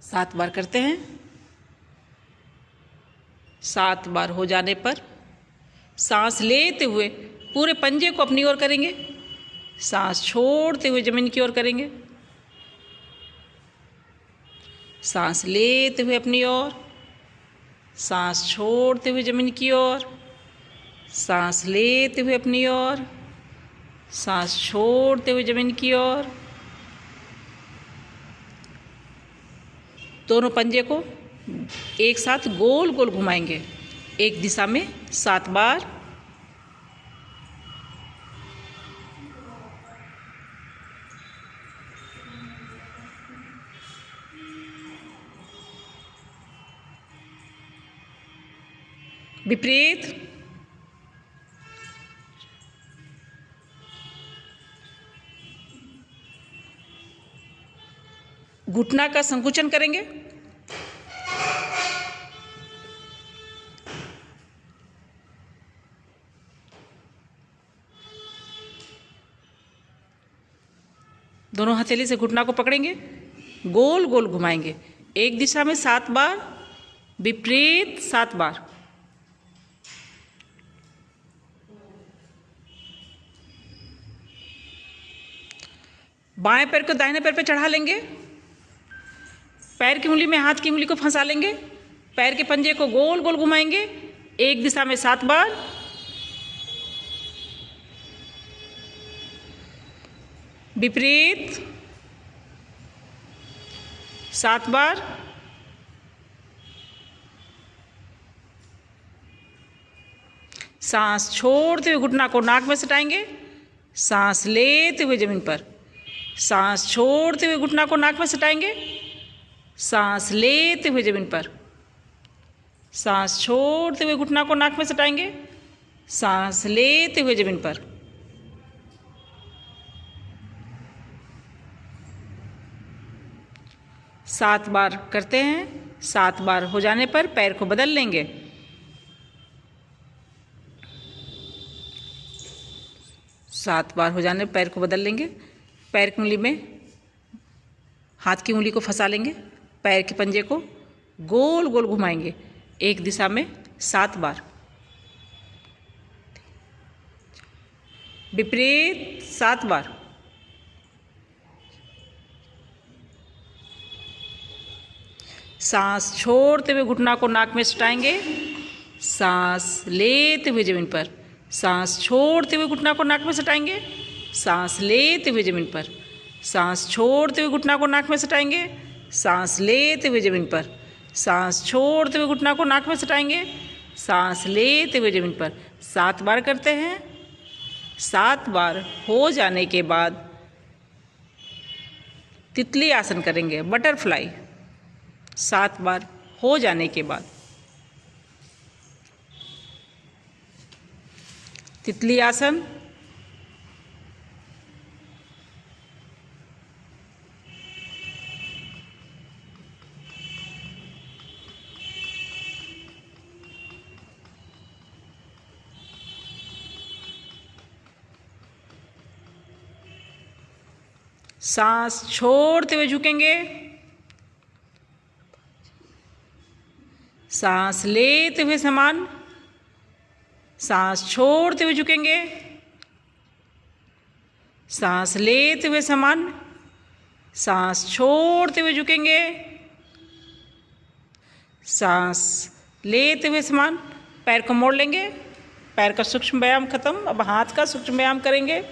7 बार करते हैं। 7 बार हो जाने पर सांस लेते हुए पूरे पंजे को अपनी ओर करेंगे, सांस छोड़ते हुए जमीन की ओर करेंगे। सांस लेते हुए अपनी ओर, सांस छोड़ते हुए जमीन की ओर, सांस लेते हुए अपनी ओर, सांस छोड़ते हुए जमीन की ओर। दोनों पंजे को एक साथ गोल गोल घुमाएंगे, एक दिशा में 7 बार। विपरीत। घुटना का संकुचन करेंगे। दोनों हथेली से घुटना को पकड़ेंगे, गोल गोल घुमाएंगे, एक दिशा में 7 बार, विपरीत 7 बार। बाएं पैर को दाहिने पैर पे चढ़ा लेंगे, पैर की उंगली में हाथ की उंगली को फंसा लेंगे, पैर के पंजे को गोल गोल घुमाएंगे, एक दिशा में 7 बार। विपरीत 7 बार। सांस छोड़ते हुए घुटना को नाक में सटाएंगे, सांस लेते हुए जमीन पर, सांस छोड़ते हुए घुटना को नाक में सटाएंगे, सांस लेते हुए जमीन पर, सांस छोड़ते हुए घुटना को नाक में सटाएंगे, सांस लेते हुए जमीन पर। सात बार करते हैं। 7 बार हो जाने पर पैर को बदल लेंगे। सात बार हो जाने पर पैर को बदल लेंगे, पैर की उंगली में हाथ की उंगली को फंसा लेंगे, पैर के पंजे को गोल गोल घुमाएंगे, एक दिशा में 7 बार। विपरीत 7 बार। सांस छोड़ते हुए घुटना को नाक में सटाएंगे, सांस लेते हुए जमीन पर, सांस छोड़ते हुए घुटना को नाक में सटाएंगे, सांस लेते हुए जमीन पर, सांस छोड़ते हुए घुटना को नाक में सटाएंगे, सांस लेते हुए जमीन पर, सांस छोड़ते हुए घुटना को नाक में सटाएंगे, सांस लेते हुए जमीन पर। 7 बार करते हैं। 7 बार हो जाने के बाद तितली आसन करेंगे, बटरफ्लाई। 7 बार हो जाने के बाद तितली आसन। सांस छोड़ते हुए झुकेंगे, सांस लेते हुए समान, सांस छोड़ते हुए झुकेंगे, सांस लेते हुए समान, सांस छोड़ते हुए झुकेंगे, सांस लेते हुए समान। पैर को मोड़ लेंगे, पैर का सूक्ष्म व्यायाम खत्म। अब हाथ का सूक्ष्म व्यायाम करेंगे।